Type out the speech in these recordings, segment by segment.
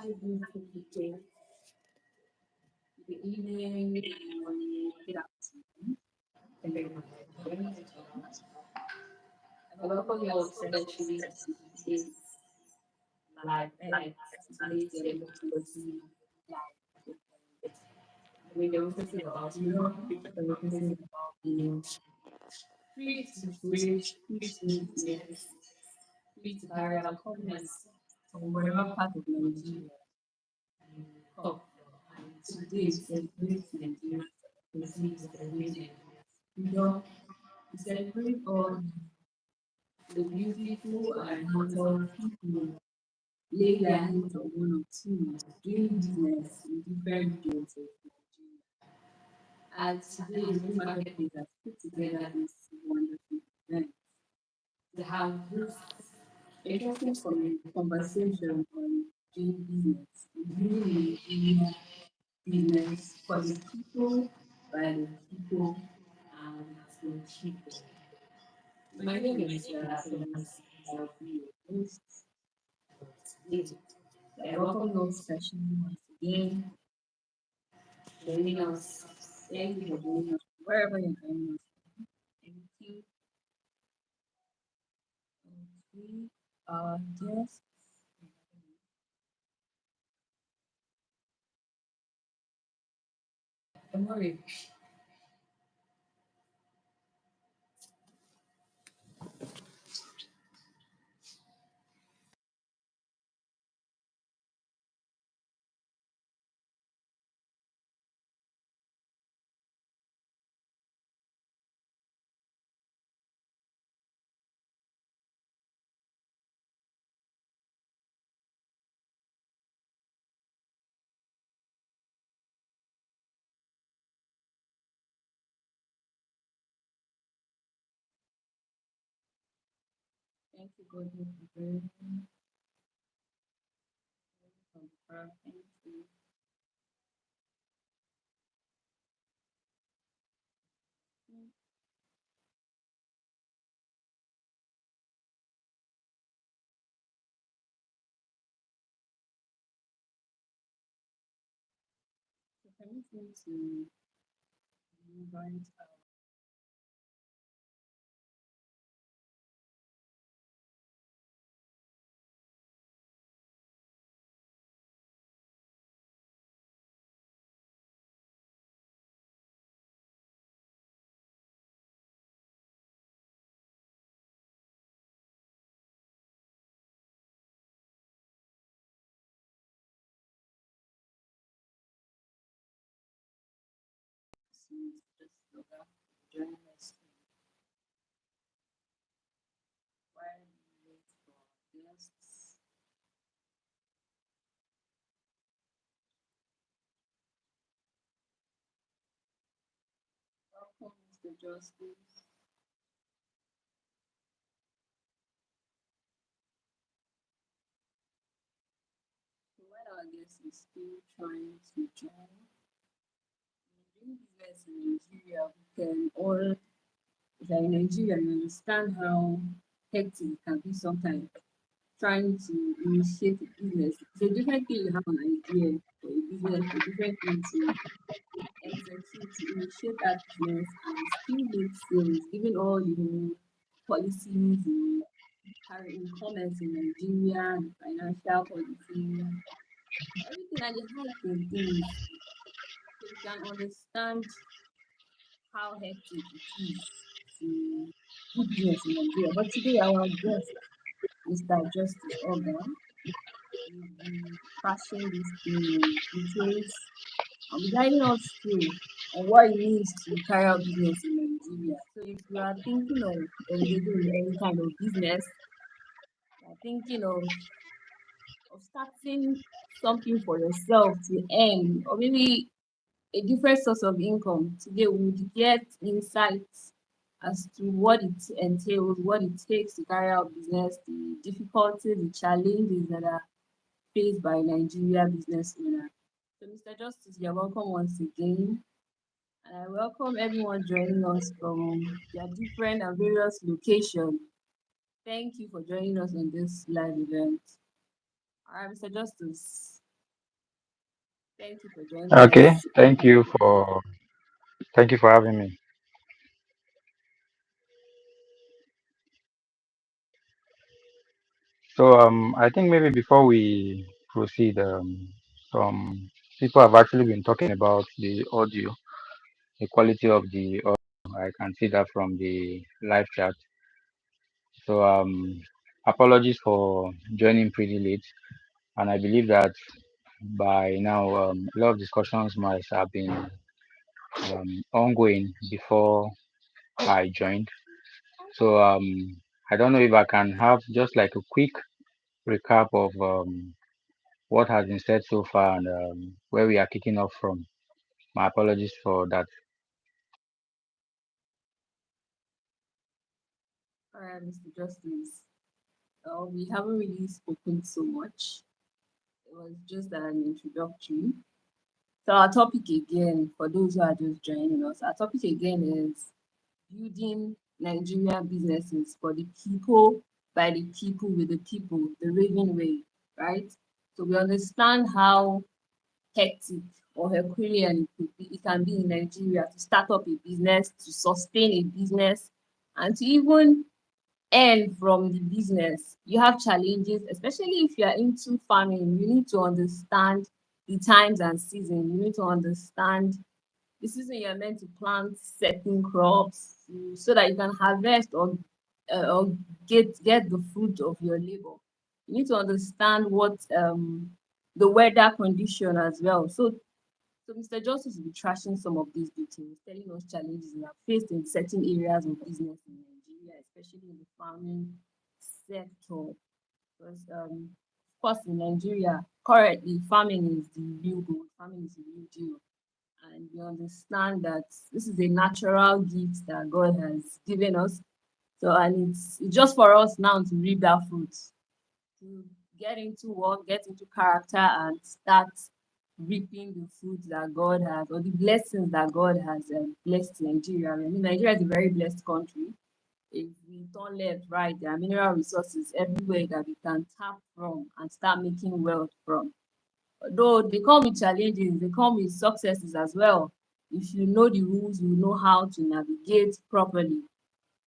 Hi, beautiful people. Good evening, good morning, good afternoon. Depending on your time. I welcome you all essentially to today's live event, today's democracy live. We're democracy about democracy about being free to vote, free to make decisions, free to carry out comments from whatever part of Nigeria you come from. And today we celebrate Nigeria's democracy, we celebrate Nigeria's freedom, we celebrate all the beautiful and handsome people lay their hands on one or two doing business in different regions of Nigeria. And today, Raeven Marketplace has put together this wonderful event to have this interesting conversation on doing business, doing Nigeria business for the people, by the people, and to the people. My name is Thomas. I'll be your host today. I welcome you all especially once again joining us. Thank you for joining us wherever you're joining us. Thank you. Okay. Yes. Don't worry. Thank you, God, for very confirm. Thank you. So permit me to invite since just yoga join us while we wait for guests. Welcome, Mr. Justice. So while our guest is still trying to join, doing business in Nigeria, we can all, if you're in Nigeria, you understand how hectic it can be sometimes trying to initiate a business. It's a different thing you have an idea for a business, a different thing to execute, to initiate that business and still make sales, given all the new policies in in commerce in Nigeria, the financial policy, everything and the hype in things. So you can understand how hectic it is to do business in Nigeria. But today our guest, Mr. Justice Organ, will be passing this thing in details and be guiding us through on what it means to carry out business in Nigeria. So if you are thinking of engaging in any kind of business, you are thinking of starting something for yourself to earn, or maybe a different source of income, today we would get insights as to what it entails, what it takes to carry out business, the difficulties, the challenges that are faced by Nigeria business owners. So, Mr. Justice, you're welcome once again. And I welcome everyone joining us from their different and various locations. Thank you for joining us on this live event. All right, Mr. Justice. Thank you for joining Okay, us. thank you for having me. So I think maybe before we proceed, some people have actually been talking about the audio, the quality of the audio. I can see that from the live chat. So apologies for joining pretty late, and I believe that by now a lot of discussions must have been ongoing before I joined. So I don't know if I can have just like a quick recap of what has been said so far and where we are kicking off from. My apologies for that. All right, Mr. Justice. We haven't really spoken so much. It was just an introductory. So our topic again, for those who are just joining us, our topic again is building Nigerian businesses for the people, by the people, with the people, the Raven way, right? So we understand how hectic or Herculean it can be in Nigeria to start up a business, to sustain a business, and to even earn from the business. You have challenges, especially if you are into farming. You need to understand the times and season. You need to understand the season you're meant to plant certain crops so that you can harvest or get the fruit of your labor. You need to understand what the weather condition as well. So Mr. Justice will be trashing some of these details, telling us challenges we have faced in certain areas of business in Nigeria, especially in the farming sector. Because of course in Nigeria, currently farming is the real goal, farming is the real deal. And we understand that this is a natural gift that God has given us. So and it's just for us now to reap that fruit, to get into work, get into character, and start reaping the fruits that God has, or the blessings that God has blessed Nigeria. I mean, Nigeria is a very blessed country. If we turn left, right, there are mineral resources everywhere that we can tap from and start making wealth from. Though they come with challenges, they come with successes as well. If you know the rules, you know how to navigate properly.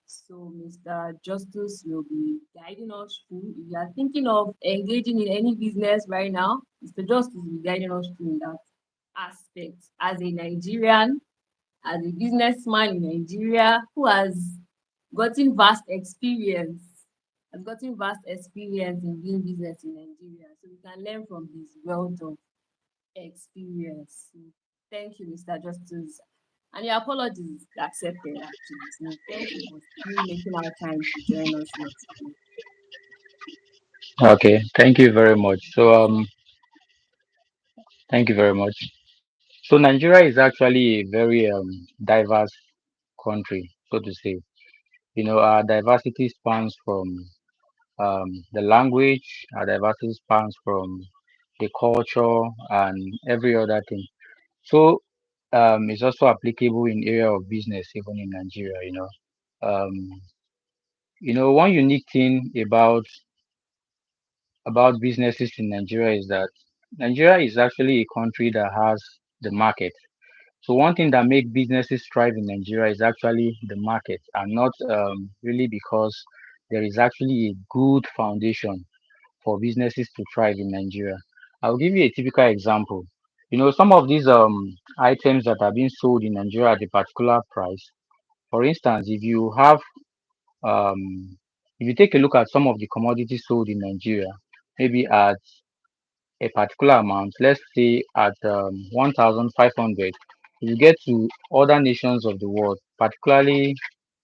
So Mr. Justice will be guiding us through. If you are thinking of engaging in any business right now, Mr. Justice will be guiding us through in that aspect. As a Nigerian, as a businessman in Nigeria who gotten vast experience, has gotten vast experience in doing business in Nigeria. So we can learn from his wealth of experience. So thank you, Mr. Justice. And your apologies accepted actually. So thank you for still making our time to join us here today. Okay, thank you very much. So thank you very much. So Nigeria is actually a very diverse country, so to say. You know, our diversity spans from the language, our diversity spans from the culture and every other thing. So it's also applicable in area of business, even in Nigeria. Um, one unique thing about businesses in Nigeria is that Nigeria is actually a country that has the market. So one thing that makes businesses thrive in Nigeria is actually the market, and not really because there is actually a good foundation for businesses to thrive in Nigeria. I'll give you a typical example. Some of these items that are being sold in Nigeria at a particular price. For instance, um, if you take a look at some of the commodities sold in Nigeria, maybe at a particular amount, let's say at 1,500, if you get to other nations of the world, particularly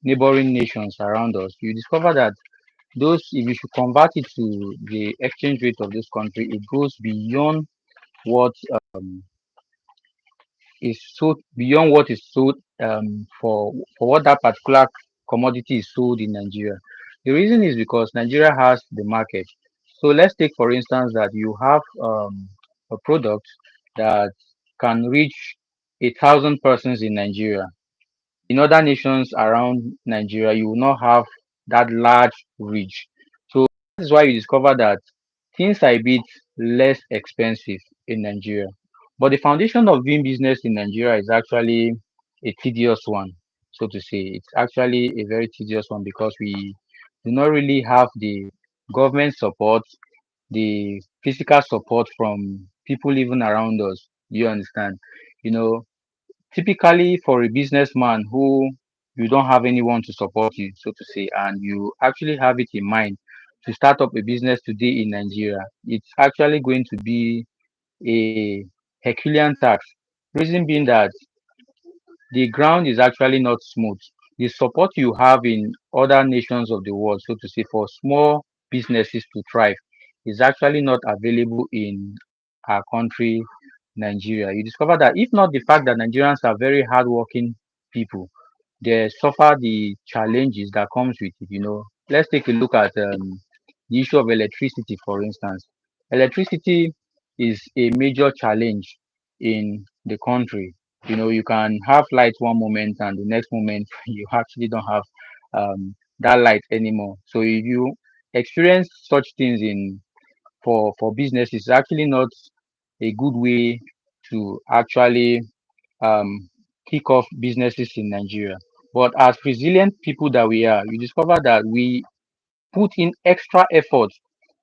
neighboring nations around us, you discover that if you should convert it to the exchange rate of this country, it goes what um, beyond what is sold for what that particular commodity is sold in Nigeria. The reason is because Nigeria has the market. So let's take for instance that you have a product that can reach 1,000 persons in Nigeria. In other nations around Nigeria, you will not have that large reach. So this is why you discover that things are a bit less expensive in Nigeria. But the foundation of doing business in Nigeria is actually a tedious one, so to say. It's actually a very tedious one because we do not really have the government support, the physical support from people even around us. You understand? You know, typically for a businessman who you don't have anyone to support you, so to say, and you actually have it in mind to start up a business today in Nigeria, it's actually going to be a Herculean task. Reason being that the ground is actually not smooth. The support you have in other nations of the world, so to say, for small businesses to thrive is actually not available in our country, Nigeria. You discover that if not the fact that Nigerians are very hardworking people, they suffer the challenges that comes with it. Let's take a look at the issue of electricity, for instance. Electricity is a major challenge in the country. You can have light one moment and the next moment you actually don't have that light anymore. So if you experience such things in for business, it's actually not a good way to actually um, kick off businesses in Nigeria. But as resilient people that we are, you discover that we put in extra effort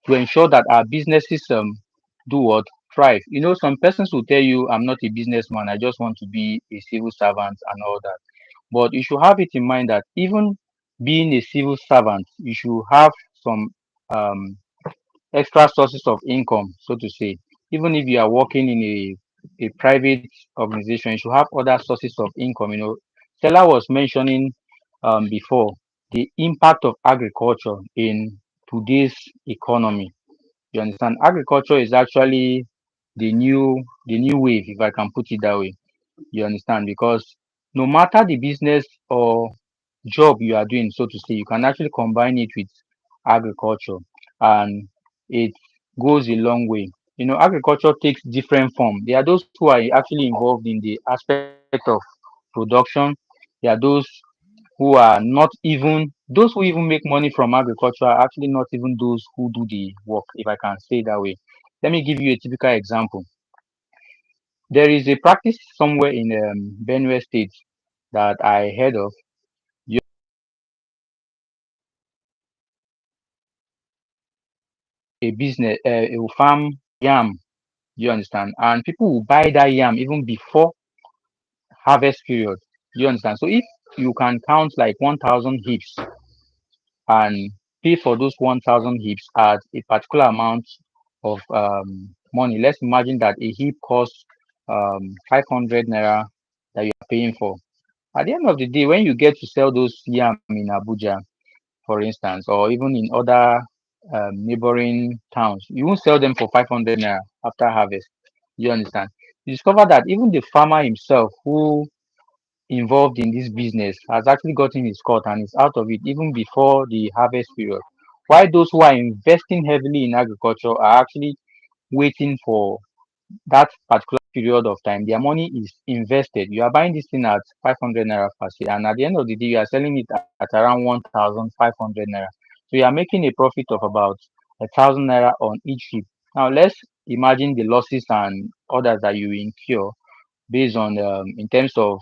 to ensure that our businesses do what? Thrive. Some persons will tell you, I'm not a businessman, I just want to be a civil servant and all that. But you should have it in mind that even being a civil servant, you should have some um, extra sources of income, so to say. Even if you are working in a private organization, you should have other sources of income. Stella was mentioning before the impact of agriculture in today's economy. You understand? Agriculture is actually the new wave, if I can put it that way. You understand? Because no matter the business or job you are doing, so to say, you can actually combine it with agriculture and it goes a long way. Agriculture takes different form. There are those who are actually involved in the aspect of production. There are those who are not even those who even make money from agriculture are actually not even those who do the work, if I can say it that way. Let me give you a typical example. There is a practice somewhere in Benue State that I heard of. You a business, will farm yam. You understand? And people will buy that yam even before harvest period. You understand? So if you can count like 1,000 heaps and pay for those 1,000 heaps at a particular amount of money, let's imagine that a heap costs 500 naira that you are paying for. At the end of the day, when you get to sell those yam in Abuja, for instance, or even in other neighboring towns, you won't sell them for 500 naira after harvest. You understand? You discover that even the farmer himself who involved in this business has actually gotten his cut and is out of it even before the harvest period. While those who are investing heavily in agriculture are actually waiting for that particular period of time, their money is invested. You are buying this thing at 500 naira per se, and at the end of the day, you are selling it at around 1,500 naira. So you are making a profit of about 1,000 naira on each ship. Now let's imagine the losses and others that you incur based on in terms of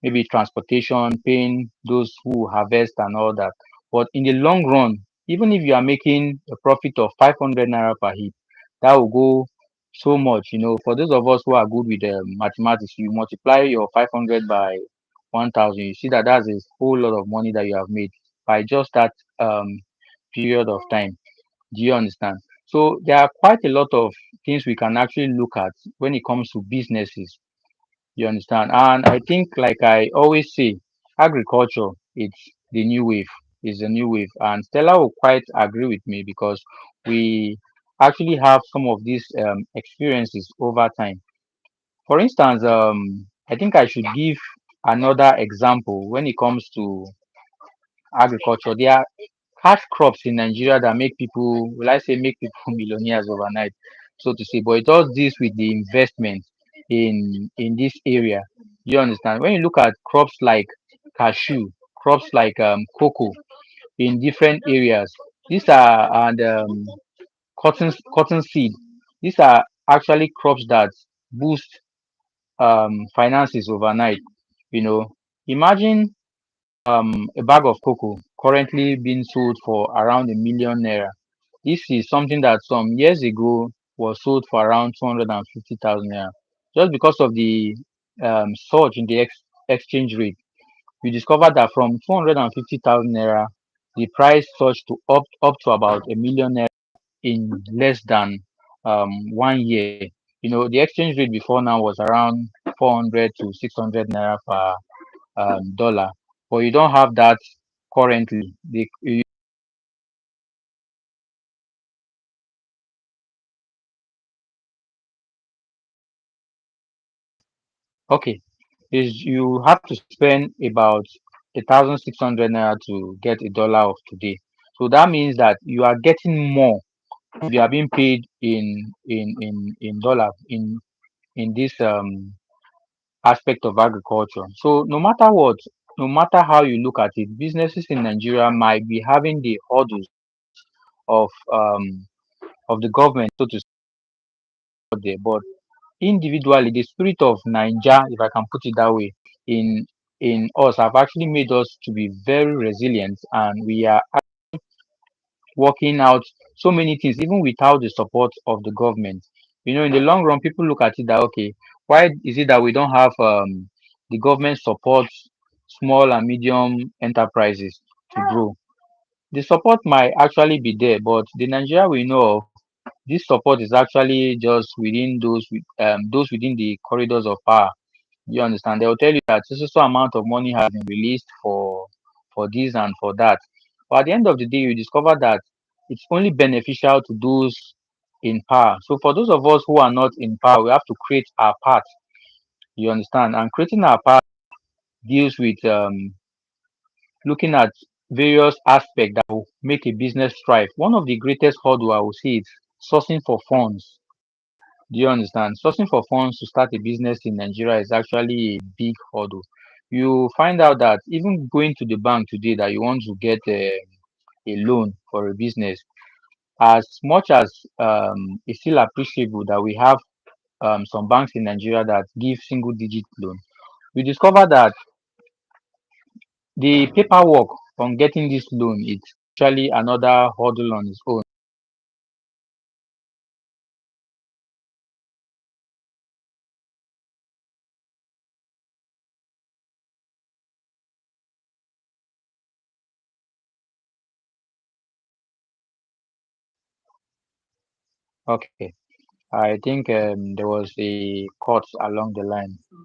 maybe transportation, paying those who harvest and all that. But in the long run, even if you are making a profit of 500 naira per heap, that will go so much. For those of us who are good with mathematics, you multiply your 500 by 1,000, you see that that's a whole lot of money that you have made by just that period of time. Do you understand? So there are quite a lot of things we can actually look at when it comes to businesses. You understand? And I think, like I always say, agriculture it's the new wave. Is the new wave, and Stella will quite agree with me because we actually have some of these experiences over time. For instance, I think I should give another example when it comes to agriculture. There are cash crops in Nigeria that make people, will I say, make people millionaires overnight, so to say. But it all deals with the investment in this area. You understand? When you look at crops like cashew, crops like cocoa in different areas, these are and cotton seed. These are actually crops that boost. finances overnight. You know, imagine a bag of cocoa currently being sold for around a 1 million naira. This is something that some years ago was sold for around 250,000 naira. Just because of the surge in the exchange rate, we discovered that from 250,000 naira, the price surged to up to about a 1 million naira in less than 1 year. The exchange rate before now was around 400 to 600 naira per dollar, but you don't have that currently. Okay, is you have to spend about 1,600 naira to get a dollar of today. So that means that you are getting more if you are being paid in dollar in this aspect of agriculture. So no matter what, no matter how you look at it, businesses in Nigeria might be having the hurdles of the government, so to say, there. But individually, the spirit of Niger, if I can put it that way, in in us have actually made us to be very resilient, and we are working out so many things even without the support of the government. In the long run, people look at it that, okay, why is it that we don't have the government supports small and medium enterprises to grow? The support might actually be there, but the Nigeria we know of, this support is actually just within those within the corridors of power. You understand? They will tell you that so amount of money has been released for this and for that. But at the end of the day, you discover that it's only beneficial to those in power. So for those of us who are not in power, we have to create our part. You understand? And creating our part deals with looking at various aspects that will make a business thrive. One of the greatest hurdle I will say is sourcing for funds. Do you understand? Sourcing for funds to start a business in Nigeria is actually a big hurdle. You find out that even going to the bank today that you want to get a loan for a business, as much as it's still appreciable that we have some banks in Nigeria that give single digit loan, we discover that the paperwork on getting this loan is actually another hurdle on its own. Okay, I think there was a cut along the line. So,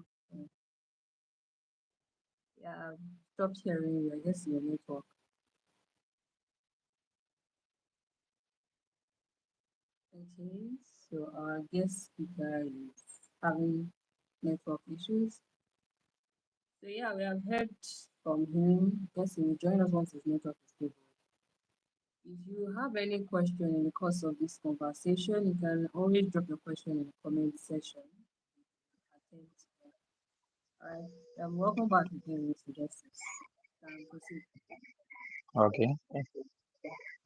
yeah, stopped hearing you. I guess your network. Okay, so our guest speaker is having network issues. So yeah, we have heard from him. Guess he will join us once his network is stable. If you have any question in the course of this conversation, you can always drop your question in the comment section. Attend to them. All right. Welcome back again, Mr. Justice. Proceed. Okay.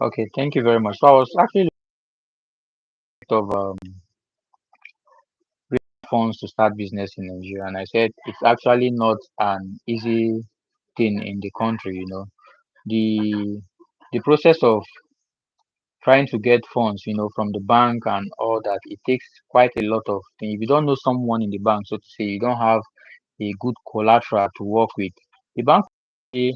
Okay. Thank you very much. So I was actually looking of funds to start business in Nigeria, and I said it's actually not an easy thing in the country. The process of trying to get funds, from the bank and all that, it takes quite a lot of things. If you don't know someone in the bank, so to say, you don't have a good collateral to work with. The bank will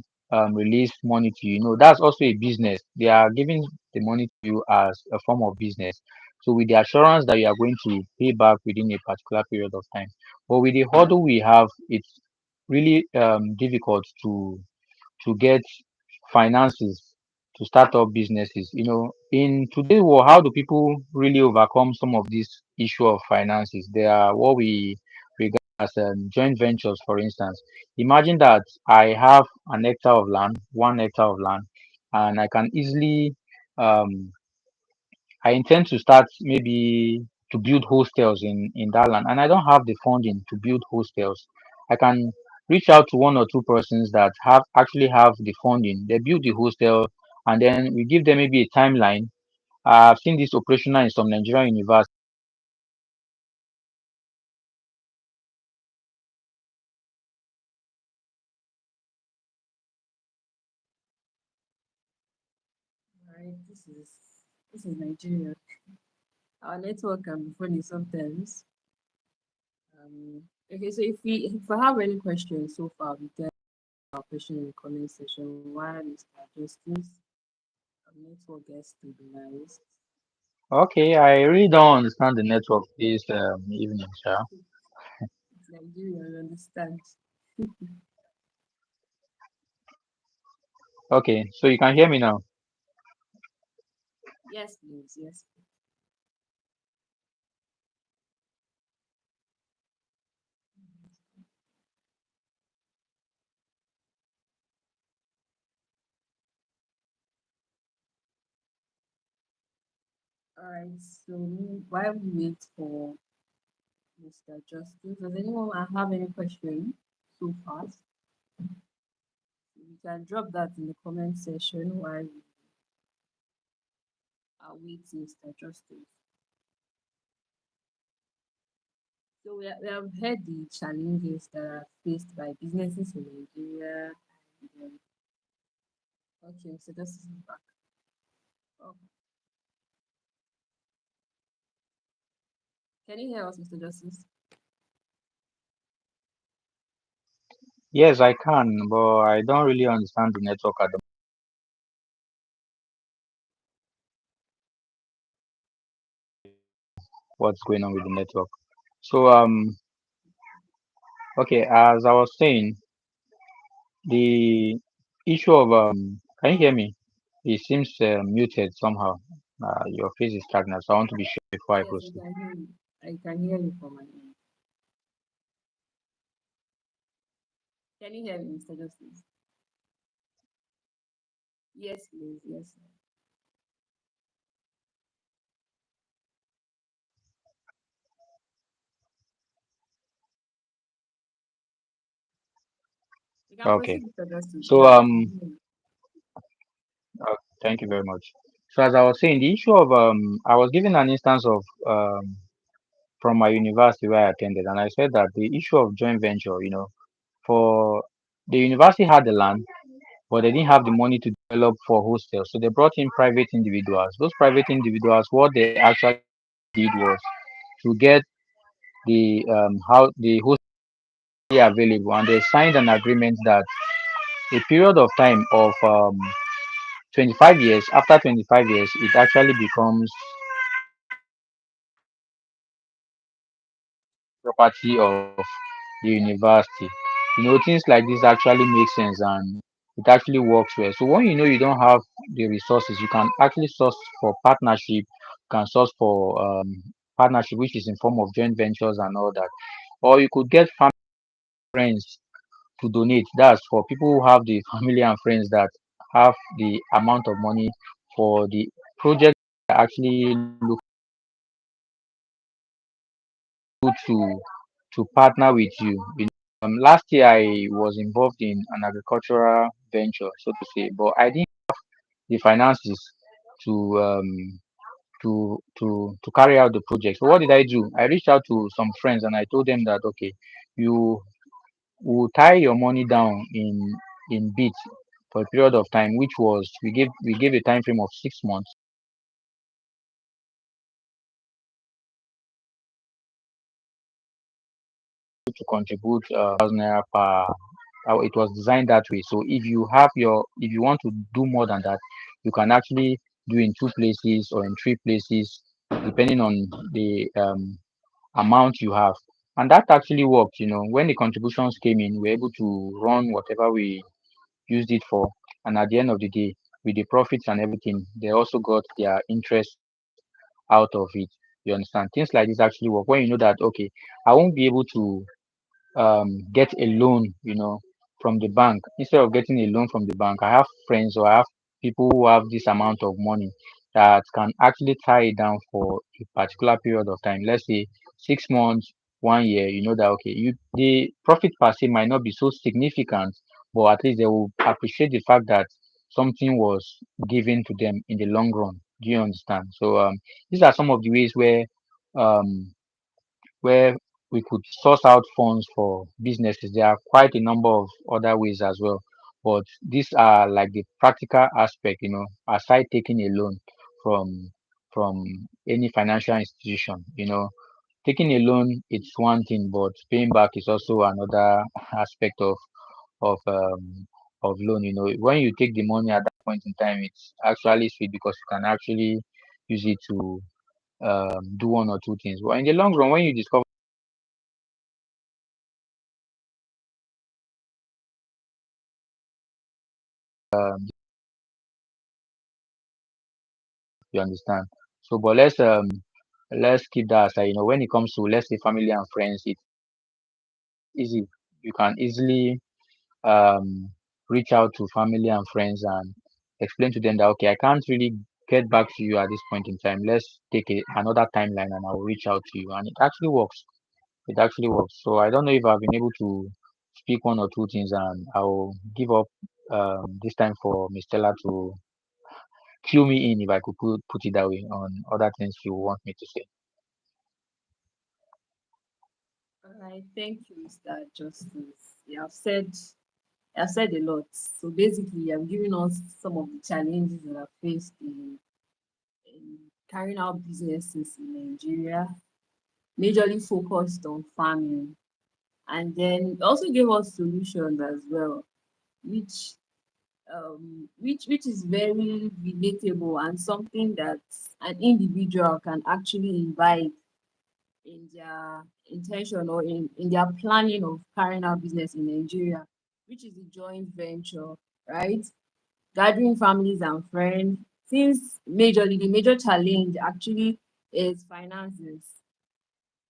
release money to you. That's also a business. They are giving the money to you as a form of business. So with the assurance that you are going to pay back within a particular period of time. But with the hurdle we have, it's really difficult to get finances to start up businesses. In today's world, how do people really overcome some of this issue of finances? There are what we regard as joint ventures, for instance. Imagine that I have an hectare of land, 1 hectare of land, and I can easily um, I intend to start maybe to build hostels in that land, and I don't have the funding to build hostels. I can reach out to one or two persons that have the funding. They build the hostel, and then we give them maybe a timeline. I've seen this operational in some Nigerian universities. This is Nigeria. Our network can be funny sometimes. Okay, so if I have any questions so far, we can our question in the comment section. While Mr. Justice network gets stabilized. Okay, I really don't understand the network this evening, sir. It's Nigeria, I understand. Okay, so you can hear me now. Yes, please. Yes. All right. So while we wait for Mr. Justice, does anyone have any question so far? You can drop that in the comment section while we await Mr. Justice. So we have heard the challenges that are faced by businesses in Nigeria. And, okay, Mr. Justice is back. Oh, can you hear us, Mr. Justice? Yes, I can, but I don't really understand the network at the what's going on with the network. So okay, as I was saying, the issue of can you hear me? It seems muted somehow. Your face is stagnant, so I want to be sure before I Yes, I proceed. can hear you. I can hear you from my end. Can you hear me, Mr. Justice? Yes, please. Yes. You can Okay. proceed, Mr. Justice. So Yeah, I can hear you. thank you very much. So as I was saying, the issue of I was given an instance of from my university where I attended, and I said that the issue of joint venture, for the university had the land, but they didn't have the money to develop for hostels, so they brought in private individuals. Those private individuals, what they actually did was to get the how the hostel available, and they signed an agreement that a period of time of 25 years, after 25 years, it actually becomes property of the university. Things like this actually make sense and it actually works well. So when you don't have the resources, you can actually source for partnership, you can source for partnership, which is in form of joint ventures and all that. Or you could get family friends to donate. That's for people who have the family and friends that have the amount of money for the project actually look to partner with you. Last year I was involved in an agricultural venture, so to say, but I didn't the finances to to carry out the project. So what did I do? I reached out to some friends and I told them that okay, you will tie your money down in bits for a period of time, which was we gave a time frame of 6 months to contribute naira per. It was designed that way. So if you want to do more than that, you can actually do in two places or in three places, depending on the amount you have. And that actually worked. When the contributions came in, we were able to run whatever we used it for. And at the end of the day, with the profits and everything, they also got their interest out of it. You understand? Things like this actually work when you know that okay, I won't be able to get a loan, from the bank. Instead of getting a loan from the bank, I have friends or I have people who have this amount of money that can actually tie it down for a particular period of time. Let's say 6 months, 1 year. You know that okay, the profit per se might not be so significant, but at least they will appreciate the fact that something was given to them in the long run. Do you understand? So these are some of the ways um, where we could source out funds for businesses. There are quite a number of other ways as well, but these are like the practical aspect, aside taking a loan from from any financial institution. Taking a loan it's one thing, but paying back is also another aspect of um of loan. When you take the money at that point in time, it's actually sweet because you can actually use it to do one or two things. But in the long run, when you discover um, you understand. So, but let's keep that aside. When it comes to, let's say, family and friends, it's easy. You can easily um reach out to family and friends and explain to them that, okay, I can't really get back to you at this point in time. Let's take another timeline and I'll reach out to you. And it actually works. It actually works. So I don't know if I've been able to speak one or two things, and I'll give up this time for Miss Stella to cue me in, if I could put it that way, on other things you want me to say. All right, thank you, Mr. Justice. You have said a lot. So basically, you have given us some of the challenges that are faced in carrying out businesses in Nigeria, majorly focused on farming. And then also gave us solutions as well, which which is very relatable and something that an individual can actually invite in their intention or in their planning of carrying out business in Nigeria, which is a joint venture, right? Gathering families and friends. Since majorly the major challenge actually is finances.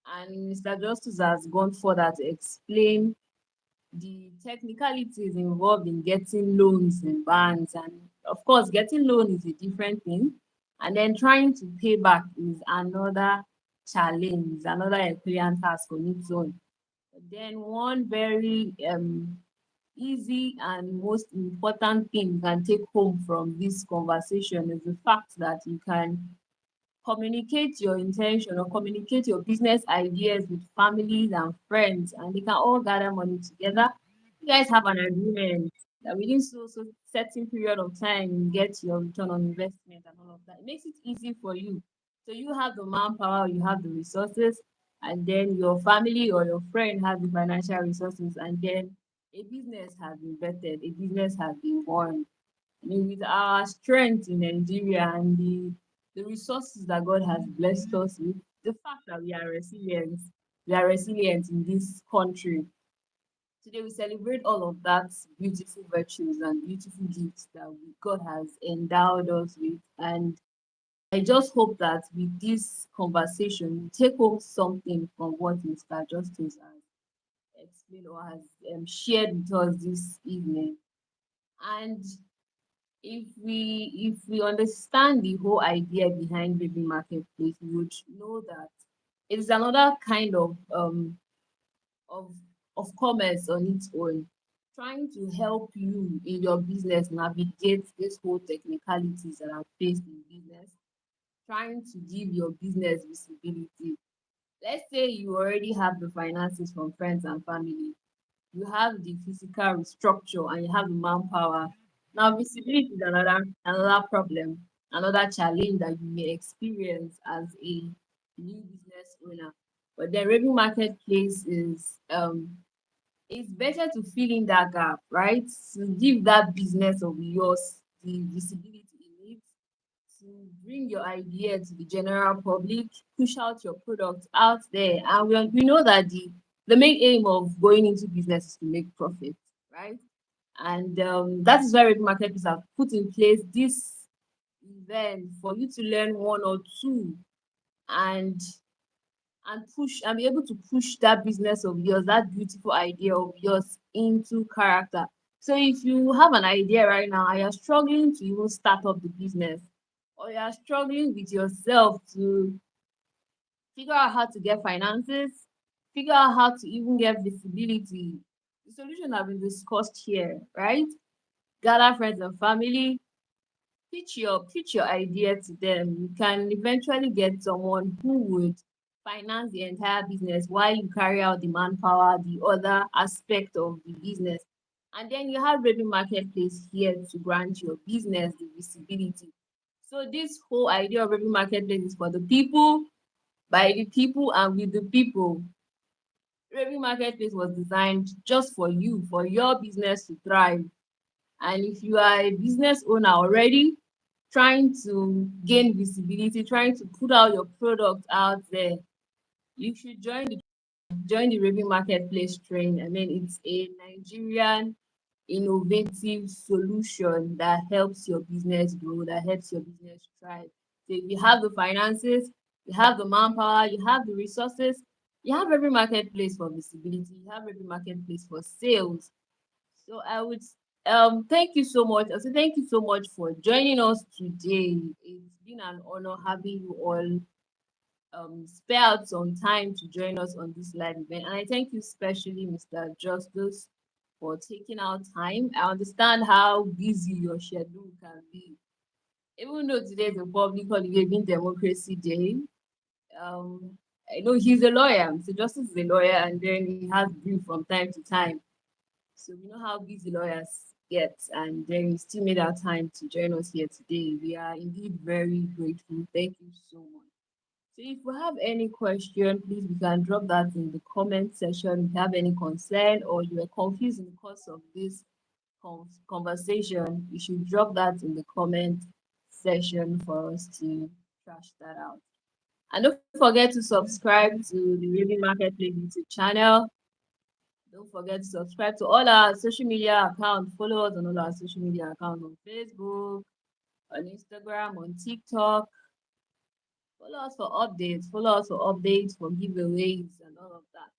And Mr. Justice has gone further to explain the technicalities involved in getting loans in banks. And of course, getting loan is a different thing. And then trying to pay back is another challenge, another Herculean task on its own. Then one very easy and most important thing you can take home from this conversation is the fact that you can communicate your intention or communicate your business ideas with families and friends, and they can all gather money together. You guys have an agreement that within so certain period of time you get your return on investment and all of that. It makes it easy for you. So you have the manpower, you have the resources, and then your family or your friend has the financial resources, and then a business has been vetted, a business has been born. I mean, with our strength in Nigeria and the resources that God has blessed us with, the fact that we are resilient in this country. Today we celebrate all of that beautiful virtues and beautiful gifts that God has endowed us with. And I just hope that with this conversation, we take home something from what Mr. Justice has explained or has shared with us this evening. And if we understand the whole idea behind Raeven Marketplace, we would know that it is another kind of of commerce on its own, trying to help you in your business navigate this whole technicalities that are faced in business, trying to give your business visibility. Let's say you already have the finances from friends and family, you have the physical structure and you have the manpower. Now, visibility is another problem, another challenge that you may experience as a new business owner. But the Raven Marketplace is it's better to fill in that gap, right? To give that business of yours the visibility it needs, to bring your idea to the general public, push out your product out there. And we know that the main aim of going into business is to make profit, right? And that is why Red Marketplace have put in place this event for you to learn one or two and push and be able to push that business of yours, that beautiful idea of yours into character. So if you have an idea right now and you're struggling to even start up the business, or you're struggling with yourself to figure out how to get finances, figure out how to even get visibility, the solution have been discussed here, right? Gather friends and family, pitch your idea to them. You can eventually get someone who would finance the entire business while you carry out the manpower, the other aspect of the business. And then you have Raven Marketplace here to grant your business the visibility. So this whole idea of Raeven Marketplace is for the people, by the people, and with the people. Raeven Marketplace was designed just for you, for your business to thrive. And if you are a business owner already, trying to gain visibility, trying to put out your product out there, you should join the Raeven Marketplace train. I mean, it's a Nigerian innovative solution that helps your business grow, that helps your business thrive. So if you have the finances, you have the manpower, you have the resources, you have every marketplace for visibility, you have every marketplace for sales. So I would thank you so much. Also, thank you so much for joining us today. It's been an honor having you all spare out some time to join us on this live event. And I thank you especially, Mr. Justice, for taking out time. I understand how busy your schedule can be. Even though today is a public holiday, being Democracy Day, I know he's a lawyer. Mr. Justice is a lawyer, and then he has brief from time to time. So we know how busy lawyers get, and then he still made our time to join us here today. We are indeed very grateful. Thank you so much. So if you have any question, please you can drop that in the comment section. If you have any concern or you are confused in the course of this conversation, you should drop that in the comment section for us to trash that out. And don't forget to subscribe to the Raven Marketplace YouTube channel. Don't forget to subscribe to all our social media accounts. Follow us on all our social media accounts on Facebook, on Instagram, on TikTok. Follow us for updates. Follow us for updates, for giveaways, and all of that.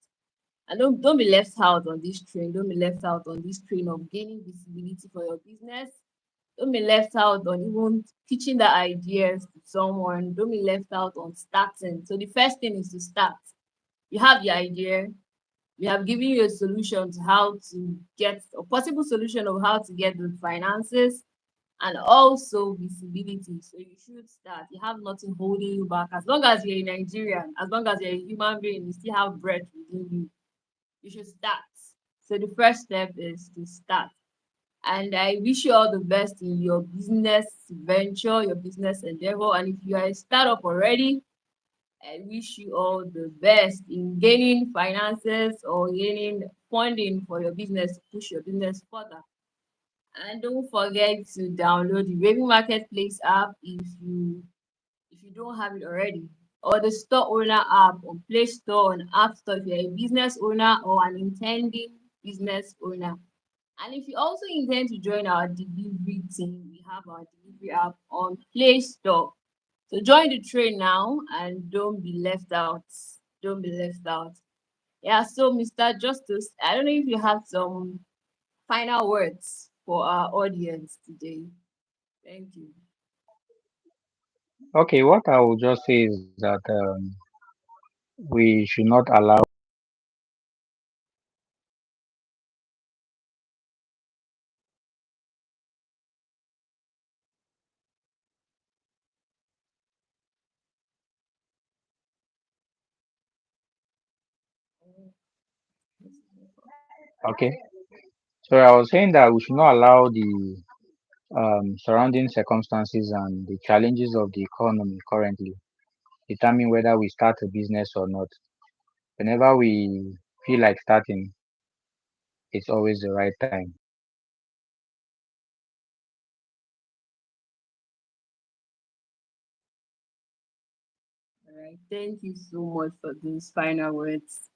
And don't be left out on this train. Don't be left out on this train of gaining visibility for your business. Don't be left out on even pitching the ideas to someone. Don't be left out on starting. So the first thing is to start. You have the idea. We have given you a solution to how to get a possible solution of how to get the finances and also visibility. So you should start. You have nothing holding you back. As long as you're a Nigerian, as long as you're a human being, you still have breath within you. You should start. So the first step is to start. And I wish you all the best in your business venture, your business endeavor. And if you are a startup already, I wish you all the best in gaining finances or gaining funding for your business to push your business further. And don't forget to download the Raven Marketplace app if you don't have it already, or the store owner app on Play Store and App Store if you're a business owner or an intending business owner. And if you also intend to join our delivery team, we have our delivery app on Play Store. So join the train now and don't be left out. Don't be left out. Yeah, so Mr. Justice, I don't know if you have some final words for our audience today. Thank you. Okay, what I will just say is that we should not allow. Okay, so I was saying that we should not allow the surrounding circumstances and the challenges of the economy currently determine whether we start a business or not. Whenever we feel like starting, it's always the right time. All right. Thank you so much for those final words.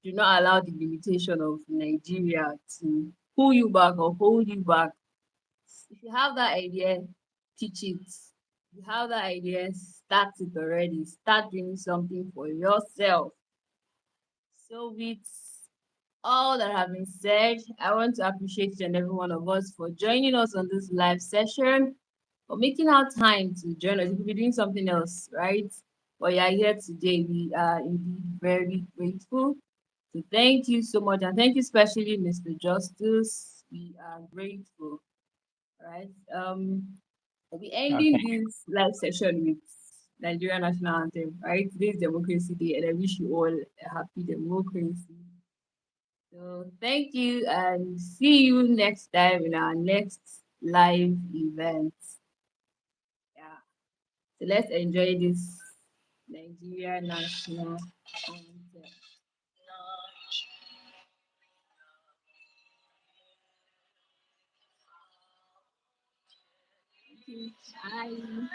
Do not allow the limitation of Nigeria to pull you back or hold you back. If you have that idea, teach it. If you have that idea, start it already. Start doing something for yourself. So with all that have been said, I want to appreciate each and every one of us for joining us on this live session, for making our time to join us. You could be doing something else, right? But you are here today. We are indeed very grateful. So thank you so much. And thank you especially, Mr. Justice. We are grateful. All right. We'll be ending Okay. this live session with Nigerian national anthem, right? Today's Democracy Day, and I wish you all a happy democracy. So thank you and see you next time in our next live event. Yeah. So let's enjoy this Nigeria national anthem. Okay, bye.